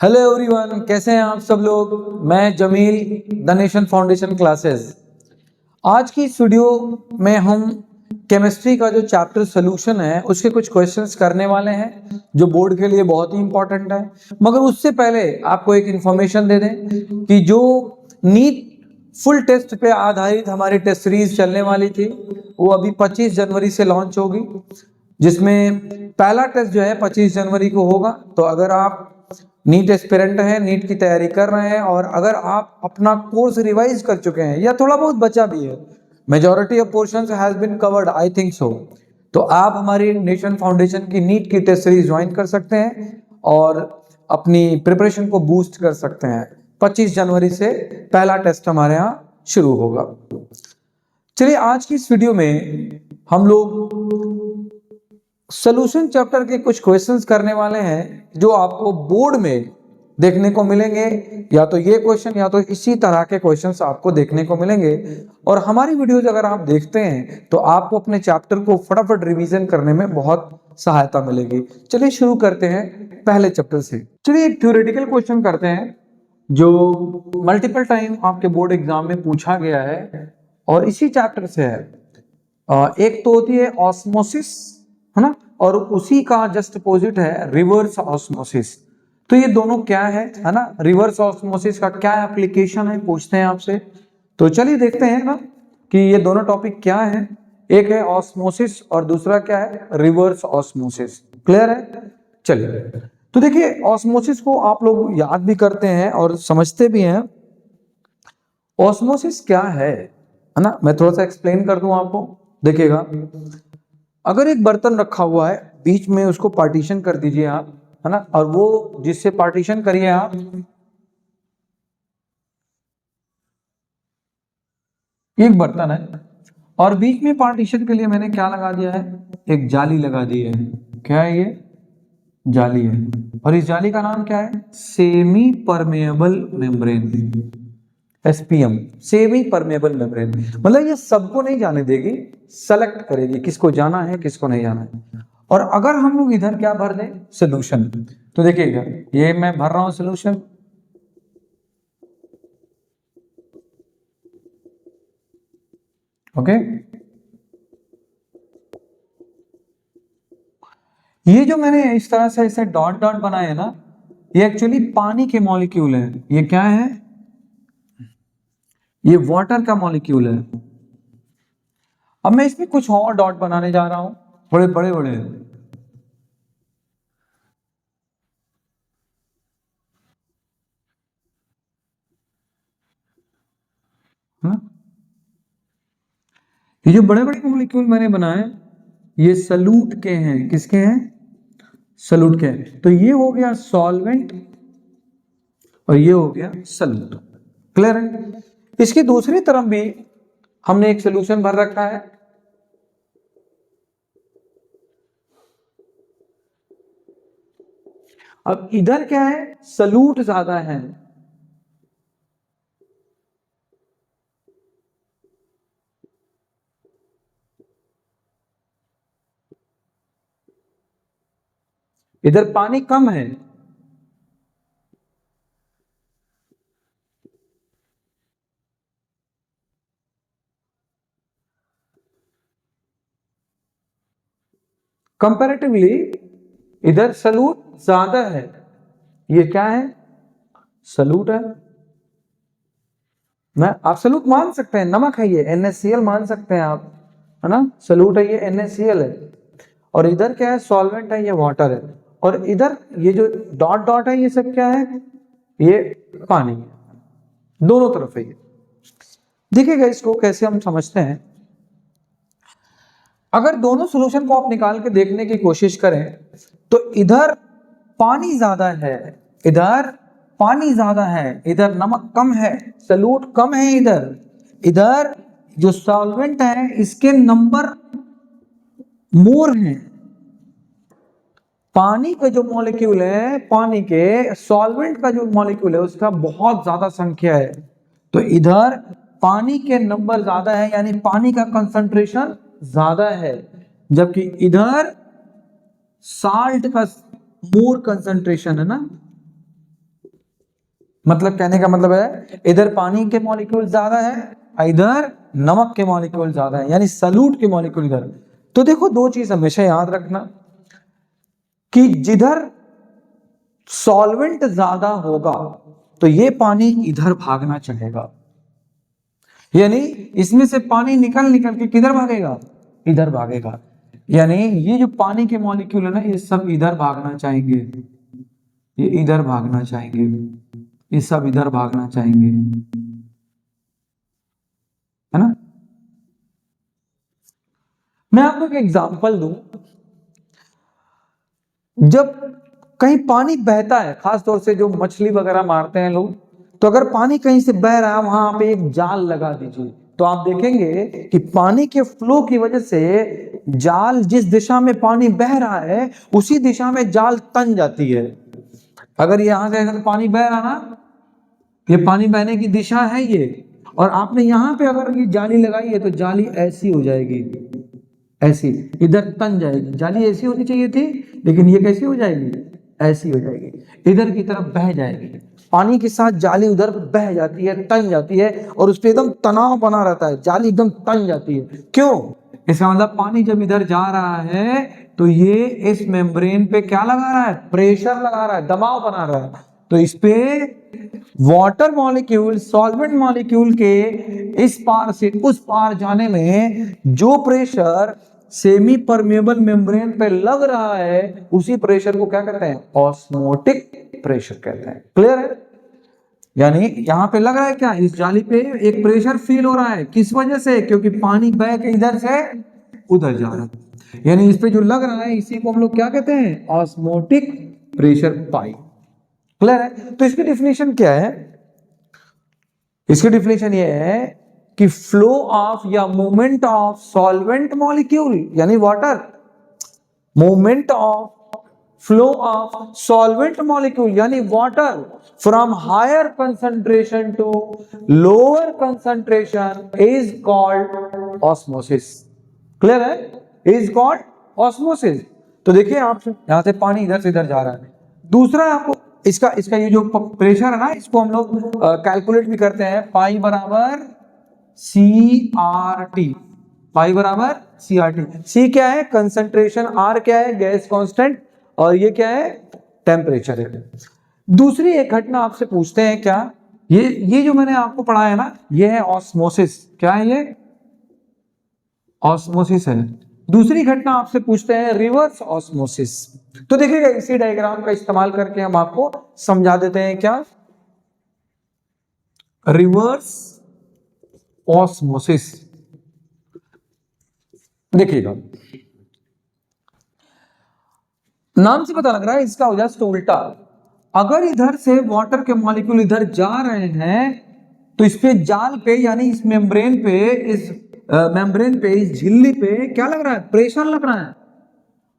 Hello everyone, कैसे हैं आप सब लोग। मैं Jameel, the Nation Foundation classes. आज की इस वीडियो में हम केमिस्ट्री का जो चैप्टर सोल्यूशन है उसके कुछ क्वेश्चंस करने वाले हैं जो बोर्ड के लिए बहुत ही इंपॉर्टेंट है। मगर उससे पहले आपको एक इंफॉर्मेशन दे दें कि जो नीट फुल टेस्ट पे आधारित हमारी टेस्ट सीरीज चलने वाली थी वो अभी 25 जनवरी से लॉन्च होगी, जिसमें पहला टेस्ट जो है 25 जनवरी को होगा। तो अगर आप नीट एस्पिरेंट हैं, नीट की तैयारी कर रहे हैं और अगर आप अपना कोर्स रिवाइज कर चुके हैं या थोड़ा बहुत बचा भी है, majority of portions has been covered, I think so, तो आप हमारी नेशन फाउंडेशन की नीट की टेस्ट सीरीज ज्वाइन कर सकते हैं और अपनी प्रिपरेशन को बूस्ट कर सकते हैं। 25 जनवरी से पहला टेस्ट हमारे यहाँ शुरू होगा। चलिए, आज की इस वीडियो में हम लोग सॉल्यूशन चैप्टर के कुछ क्वेश्चंस करने वाले हैं जो आपको बोर्ड में देखने को मिलेंगे। या तो ये क्वेश्चन या तो इसी तरह के क्वेश्चंस आपको देखने को मिलेंगे। और हमारी वीडियोज अगर आप देखते हैं तो आपको अपने चैप्टर को फटाफट रिवीजन करने में बहुत सहायता मिलेगी। चलिए शुरू करते हैं पहले चैप्टर से। चलिए एक थ्योरेटिकल क्वेश्चन करते हैं जो मल्टीपल टाइम आपके बोर्ड एग्जाम में पूछा गया है और इसी चैप्टर से है। एक तो होती है ऑस्मोसिस, है ना, और उसी का जस्ट अपोजिट है रिवर्स ऑस्मोसिस। तो ये दोनों क्या है ना, रिवर्स ऑस्मोसिस का क्या एप्लीकेशन है पूछते हैं आपसे। तो चलिए देखते हैं ना कि ये दोनों टॉपिक क्या है। एक है ऑस्मोसिस और दूसरा क्या है, रिवर्स ऑस्मोसिस। क्लियर है? चलिए, तो देखिए ऑस्मोसिस को आप लोग याद भी करते हैं और समझते भी हैं। ऑस्मोसिस क्या है ना, मैं थोड़ा सा एक्सप्लेन कर दूं आपको। देखिएगा, अगर एक बर्तन रखा हुआ है, बीच में उसको पार्टीशन कर दीजिए आप, है ना, और वो जिससे पार्टीशन करिए आप, एक बर्तन है और बीच में पार्टीशन के लिए मैंने क्या लगा दिया है, एक जाली लगा दी है। क्या है ये? जाली है। और इस जाली का नाम क्या है? Semi permeable membrane, SPM, semi permeable membrane. मतलब ये सबको नहीं जाने देगी, सेलेक्ट करेगी किसको जाना है किसको नहीं जाना है। और अगर हम लोग इधर क्या भर दें, सोल्यूशन, तो देखिएगा ये मैं भर रहा हूं सोल्यूशन, ओके। ये जो मैंने इस तरह से ऐसे डॉट डॉट बनाए हैं ना, ये एक्चुअली पानी के मॉलिक्यूल है। ये क्या है? ये वाटर का मॉलिक्यूल है। अब मैं इसमें कुछ और डॉट बनाने जा रहा हूं, थोड़े बड़े बड़े। ये जो बड़े बड़े मॉलिक्यूल मैंने बनाए ये सल्यूट के हैं। किसके हैं? सल्यूट के हैं। तो ये हो गया सॉल्वेंट और ये हो गया सल्यूट। क्लियर है? इसकी दूसरी तरफ भी हमने एक सोल्यूशन भर रखा है। अब इधर क्या है, सल्यूट ज्यादा है, इधर पानी कम है। कंपैरेटिवली इधर सल्यूट ज्यादा है। ये क्या है? सल्यूट है ना, आप सल्यूट मान सकते हैं, नमक है ये, NaCl मान सकते हैं आप, है ना। सल्यूट है, ये NaCl है। और इधर क्या है? सॉल्वेंट है, ये वाटर है। और इधर ये जो डॉट डॉट है ये सब क्या है? ये पानी है। दोनों तरफ है ये। देखिएगा इसको कैसे हम समझते हैं। अगर दोनों सॉल्यूशन को आप निकाल के देखने की कोशिश करें तो इधर पानी ज्यादा है, इधर पानी ज्यादा है, इधर नमक कम है, सल्यूट कम है। इधर इधर जो सॉल्वेंट है इसके नंबर मोर हैं। पानी का जो मॉलिक्यूल है, पानी के सॉल्वेंट का जो मॉलिक्यूल है उसका बहुत ज्यादा संख्या है। तो इधर पानी के नंबर ज्यादा है, यानी पानी का कंसंट्रेशन ज्यादा है, जबकि इधर साल्ट का मोर कंसंट्रेशन है ना। मतलब कहने का मतलब है इधर पानी के मॉलिक्यूल ज्यादा है, इधर नमक के मॉलिक्यूल ज्यादा है, यानी सॉल्यूट के मॉलिक्यूल इधर। तो देखो दो चीज हमेशा याद रखना कि जिधर सॉल्वेंट ज्यादा होगा तो ये पानी इधर भागना चाहेगा, यानी इसमें से पानी निकल निकल के किधर भागेगा, इधर भागेगा। यानी ये जो पानी के मॉलिक्यूल है ना, ये सब इधर भागना चाहेंगे, ये इधर भागना चाहेंगे, ये सब इधर भागना चाहेंगे, है ना। मैं आपको एक एग्जांपल दूं, जब कहीं पानी बहता है, खास तौर से जो मछली वगैरह मारते हैं लोग, तो अगर पानी कहीं से बह रहा है वहां पे एक जाल लगा दीजिए, तो आप देखेंगे कि पानी के फ्लो की वजह से जाल जिस दिशा में पानी बह रहा है उसी दिशा में जाल तन जाती है। अगर यहां से अगर पानी बह रहा ना, ये पानी बहने की दिशा है ये, और आपने यहां पे अगर ये जाली लगाई है तो जाली ऐसी हो जाएगी, ऐसी इधर तन जाएगी। जाली ऐसी होनी चाहिए थी, लेकिन ये कैसी हो जाएगी, ऐसी हो जाएगी, इधर की तरफ बह जाएगी। पानी के साथ जाली उधर बह जाती है, तन जाती है, और उस पर एकदम तनाव बना रहता है, जाली एकदम तन जाती है। क्यों? इसका मतलब पानी जब इधर जा रहा है तो ये इस मेम्ब्रेन पे क्या लगा रहा है, प्रेशर लगा रहा है, दबाव बना रहा है। तो इस पे वाटर मॉलिक्यूल सॉल्वेंट मॉलिक्यूल के इस पार से उस पार जाने में जो प्रेशर सेमी परमेबल मेम्ब्रेन पे लग रहा है, उसी प्रेशर को क्या कहते हैं, ऑस्मोटिक प्रेशर कहते हैं। क्लियर है? यानी यहां पे लग रहा है क्या, इस जाली पे एक प्रेशर फील हो रहा है, किस वजह से, क्योंकि पानी बह के इधर से उधर जा रहा है। यानी इस पे जो लग रहा है इसी को हम लोग क्या कहते हैं, ऑस्मोटिक प्रेशर पाई। क्लियर है? तो इसकी डिफिनेशन क्या है, इसकी डिफिनेशन ये है कि फ्लो ऑफ या मूवमेंट ऑफ सॉल्वेंट मॉलिक्यूल यानी water, movement of flow of solvent molecule यानी water from higher concentration to lower concentration is called osmosis. Clear है? Is called osmosis. तो देखिए आप यहां से पानी इधर से इधर जा रहा है। दूसरा आपको इसका ये जो प्रेशर है ना, इसको हम लोग कैलकुलेट भी करते हैं, पाई बराबर CRT, पाई बराबर CRT। सी क्या है, कंसंट्रेशन, आर क्या है, गैस कांस्टेंट, और ये क्या है, टेम्परेचर है। दूसरी एक घटना आपसे पूछते हैं क्या, ये जो मैंने आपको पढ़ाया ना, ये है ऑस्मोसिस। क्या है ये, ऑस्मोसिस है। दूसरी घटना आपसे पूछते हैं रिवर्स ऑस्मोसिस। तो देखिएगा इसी डायग्राम का इस्तेमाल करके हम आपको समझा देते हैं क्या, रिवर्स ऑस्मोसिस। देखिएगा नाम से पता लग रहा है इसका हो जाए उल्टा। अगर इधर से वाटर के मॉलिक्यूल इधर जा रहे हैं तो इस पे जाल पे यानी इस मेम्ब्रेन पे, इस मेम्ब्रेन पे, इस झिल्ली पे क्या लग रहा है, प्रेशर लग रहा है।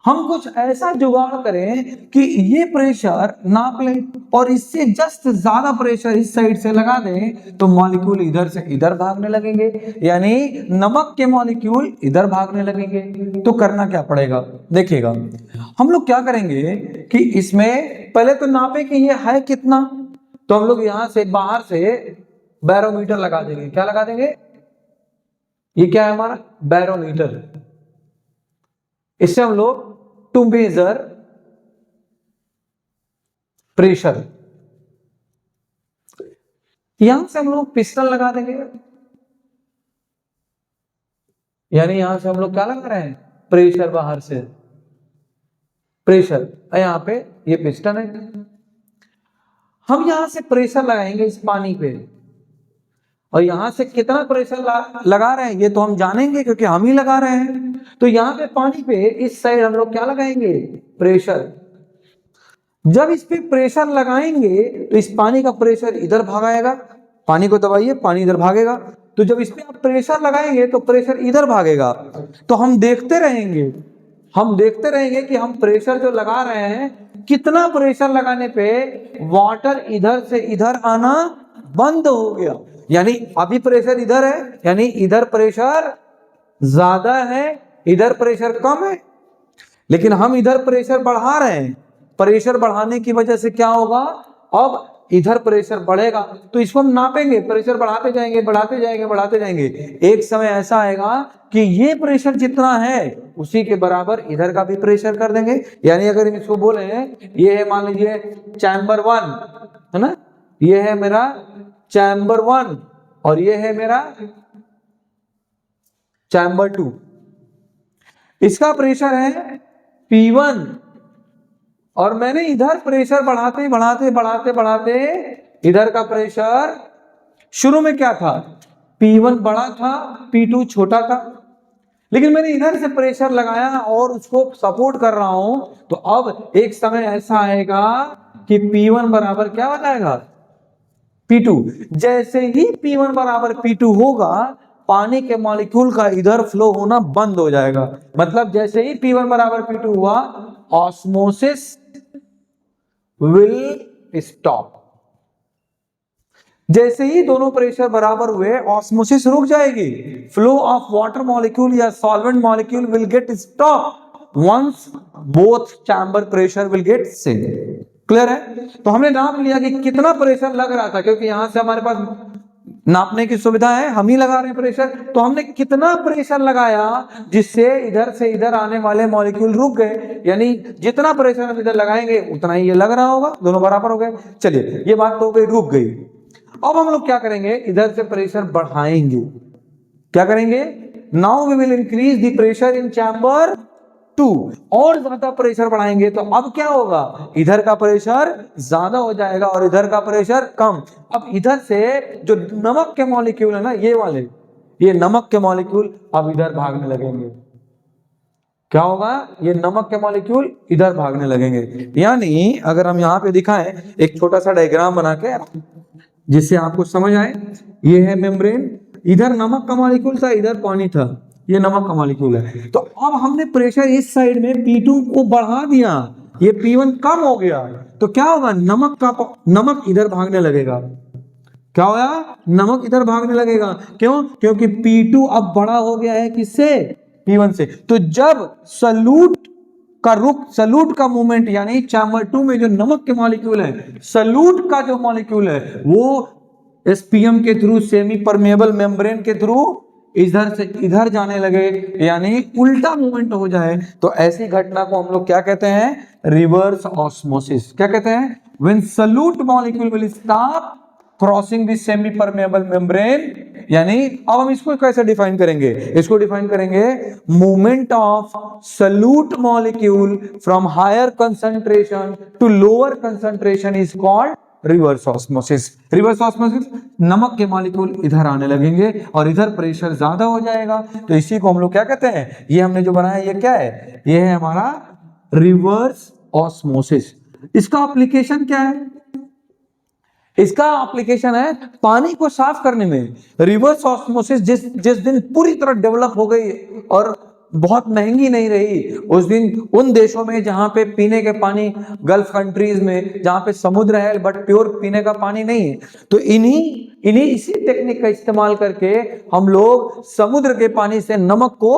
हम कुछ ऐसा जुगाड़ करें कि ये प्रेशर नाप लें और इससे जस्ट ज्यादा प्रेशर इस साइड से लगा दें तो मॉलिक्यूल इधर से इधर भागने लगेंगे, यानी नमक के मॉलिक्यूल इधर भागने लगेंगे। तो करना क्या पड़ेगा, देखिएगा हम लोग क्या करेंगे कि इसमें पहले तो नापे कि ये है कितना। तो हम लोग यहां से बाहर से बैरोमीटर लगा देंगे। क्या लगा देंगे, ये क्या है हमारा बैरोमीटर। इससे हम लोग टू मेजर प्रेशर, यहां से हम लोग पिस्टन लगा देंगे, यानी यहां से हम लोग क्या लगा रहे हैं, प्रेशर, बाहर से प्रेशर, यहां पे ये पिस्टन है। हम यहां से प्रेशर लगाएंगे इस पानी पे, और यहां से कितना प्रेशर लगा रहे हैं ये तो हम जानेंगे क्योंकि हम ही लगा रहे हैं। तो यहां पे पानी पे इस साइड हम लोग क्या लगाएंगे, प्रेशर। जब इस पे प्रेशर लगाएंगे तो इस पानी का प्रेशर इधर भागेगा, पानी को दबाइए, पानी इधर भागेगा। तो जब इस पे आप प्रेशर लगाएंगे तो प्रेशर इधर भागेगा। तो हम देखते रहेंगे कि हम प्रेशर जो लगा रहे हैं, कितना प्रेशर लगाने पे वाटर इधर से इधर आना बंद हो गया। यानी अभी प्रेशर इधर है, यानी इधर प्रेशर ज्यादा है, इधर प्रेशर कम है, लेकिन हम इधर प्रेशर बढ़ा रहे हैं। प्रेशर बढ़ाने की वजह से क्या होगा, अब इधर प्रेशर बढ़ेगा, तो इसको हम नापेंगे, प्रेशर बढ़ाते जाएंगे बढ़ाते जाएंगे बढ़ाते जाएंगे। एक समय ऐसा आएगा कि ये प्रेशर जितना है उसी के बराबर इधर का भी प्रेशर कर देंगे। यानी अगर हम इसको बोले ये है, मान लीजिए चैम्बर 1 है ना, ये है मेरा चैम्बर 1 और ये है मेरा चैम्बर 2। इसका प्रेशर है P1 और मैंने इधर प्रेशर बढ़ाते बढ़ाते बढ़ाते बढ़ाते इधर का प्रेशर शुरू में क्या था, P1 बड़ा था, P2 छोटा था, लेकिन मैंने इधर से प्रेशर लगाया और उसको सपोर्ट कर रहा हूं। तो अब एक समय ऐसा आएगा कि P1 बराबर क्या हो जाएगा, P2। जैसे ही P1 बराबर P2 होगा, पानी के मॉलिक्यूल का इधर फ्लो होना बंद हो जाएगा। मतलब जैसे ही P1 बराबर P2 हुआ, ऑस्मोसिस विल स्टॉप। जैसे ही दोनों प्रेशर बराबर हुए, ऑस्मोसिस रुक जाएगी। फ्लो ऑफ वाटर मॉलिक्यूल या solvent molecule will get stop once both chamber pressure will get same. Clear है? तो हमने नाप लिया कि कितना प्रेशर लग रहा था, क्योंकि यहां से हमारे पास नापने की सुविधा है, हम ही लगा रहे हैं प्रेशर। तो हमने कितना प्रेशर लगाया जिससे इधर से इधर आने वाले मॉलिक्यूल रुक गए। यानी जितना प्रेशर हम इधर लगाएंगे उतना ही ये लग रहा होगा, दोनों बराबर हो गए। चलिए, ये बात तो हो गई, रुक गई। अब हम लोग क्या करेंगे, इधर से प्रेशर बढ़ाएंगे। क्या करेंगे, now we will increase the pressure in chamber 2, और ज्यादा प्रेशर बढ़ाएंगे। तो अब क्या होगा, इधर का प्रेशर ज्यादा हो जाएगा और इधर का प्रेशर कम। अब इधर से जो नमक के मॉलिक्यूल है ना, ये वाले, ये नमक के मॉलिक्यूल अब इधर भागने लगेंगे। क्या होगा, ये नमक के मॉलिक्यूल इधर भागने लगेंगे। यानी अगर हम यहाँ पे दिखाएं एक छोटा सा डायग्राम बना के जिससे आपको समझ आए, ये है मेम्ब्रेन, इधर नमक का मॉलिक्यूल था, इधर पानी था, ये नमक का मॉलिक्यूल है। तो अब हमने प्रेशर इस साइड में P2 को बढ़ा दिया, ये P1 कम हो गया। तो क्या होगा, नमक इधर भागने लगेगा। क्या होगा, नमक इधर भागने लगेगा। क्यों? क्योंकि P2 अब बड़ा हो गया है किससे, P1 से। तो जब सल्यूट का मूवमेंट, यानी चैम्बर 2 में जो नमक के मॉलिक्यूल है, सल्यूट का जो मॉलिक्यूल है वो SPM के थ्रू, सेमी परमेबल मेम्ब्रेन के थ्रू इधर से इधर जाने लगे, यानी उल्टा मूवमेंट हो जाए, तो ऐसी घटना को हम लोग क्या कहते हैं, रिवर्स ऑस्मोसिस। क्या कहते हैं, when solute molecule will stop crossing the semi permeable membrane. यानी अब हम इसको कैसे डिफाइन करेंगे, इसको डिफाइन करेंगे, movement of solute molecule from higher concentration to lower concentration is called reverse osmosis. Reverse osmosis, नमक के मॉलिक्यूल इधर आने लगेंगे और इधर प्रेशर ज्यादा हो जाएगा। तो इसी को हम लोग क्या कहते हैं, ये हमने जो बनाया ये क्या है, ये है हमारा रिवर्स ऑस्मोसिस। इसका एप्लीकेशन क्या है, इसका एप्लीकेशन है पानी को साफ करने में। रिवर्स ऑस्मोसिस जिस दिन पूरी तरह डेवलप हो गई और बहुत महंगी नहीं रही, उस दिन उन देशों में जहां पे पीने के पानी, गल्फ कंट्रीज में जहां पे समुद्र है बट प्योर पीने का पानी नहीं है, तो इन्हीं इसी टेक्निक का इस्तेमाल करके हम लोग समुद्र के पानी से नमक को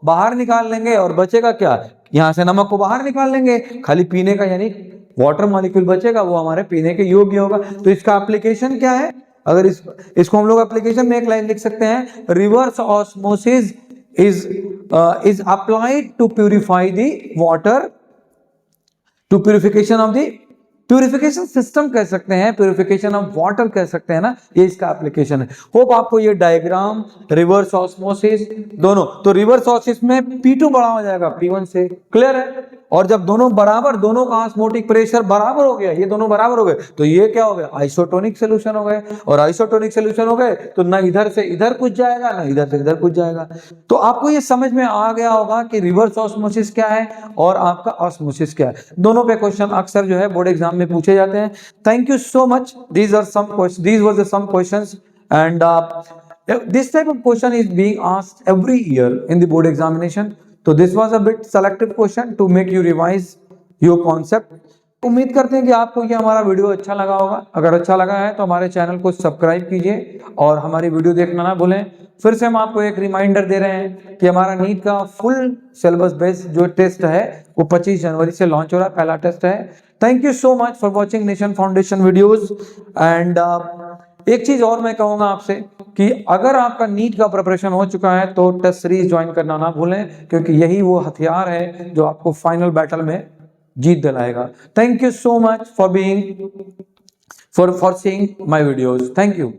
बाहर निकाल लेंगे और बचेगा क्या, यहां से नमक को बाहर निकाल लेंगे, खाली पीने का यानी वाटर मॉलिक्यूल बचेगा, वो हमारे पीने के योग्य होगा। तो इसका एप्लीकेशन क्या है, अगर इसको हम लोग एप्लीकेशन में एक लाइन लिख सकते हैं, reverse osmosis is applied to purify the water, to purification of the purification system कह सकते हैं, प्यूरिफिकेशन ऑफ वाटर कह सकते हैं ना, ये इसका एप्लीकेशन है। होप आपको ये डायग्राम, रिवर्स ऑस्मोसिस दोनों, तो रिवर्स ऑस्मोसिस में P2 बड़ा हो जाएगा P1 से, क्लियर है। और जब दोनों बराबर, दोनों का ऑस्मोटिक प्रेशर बराबर हो गया, ये दोनों बराबर हो गए, तो ये क्या हो गया, आइसोटोनिक सोल्यूशन हो गए। और आइसोटोनिक सोल्यूशन हो गए तो ना इधर से इधर कुछ जाएगा, ना इधर से इधर कुछ जाएगा। तो आपको ये समझ में आ गया होगा कि रिवर्स ऑस्मोसिस क्या है और आपका ऑस्मोसिस क्या है। दोनों पे क्वेश्चन अक्सर जो है बोर्ड एग्जाम में पूछे जाते हैं। Thank you so much, these were some questions and this type of question is being asked every year in the board examination. So this was a bit selective question to make you revise your concept. उम्मीद करते हैं कि आपको ये हमारा video अच्छा लगा होगा। अगर अच्छा लगा है तो हमारे चैनल को सब्सक्राइब कीजिए और हमारी वीडियो देखना ना भूलें। फिर से हम आपको एक रिमाइंडर दे रहे हैं कि हमारा नीट का फुल सिलेबस बेस्ड जो टेस्ट है वो 25 जनवरी से लॉन्च हो रहा है। पहला टेस्ट है thank you so much for watching nation foundation videos. And एक चीज और मैं कहूंगा आपसे कि अगर आपका नीट का प्रिपरेशन हो चुका है तो टेस्ट सीरीज ज्वाइन करना ना भूलें, क्योंकि यही वो हथियार है जो आपको फाइनल बैटल में जीत दिलाएगा। Thank you so much for being for seeing my videos. Thank you.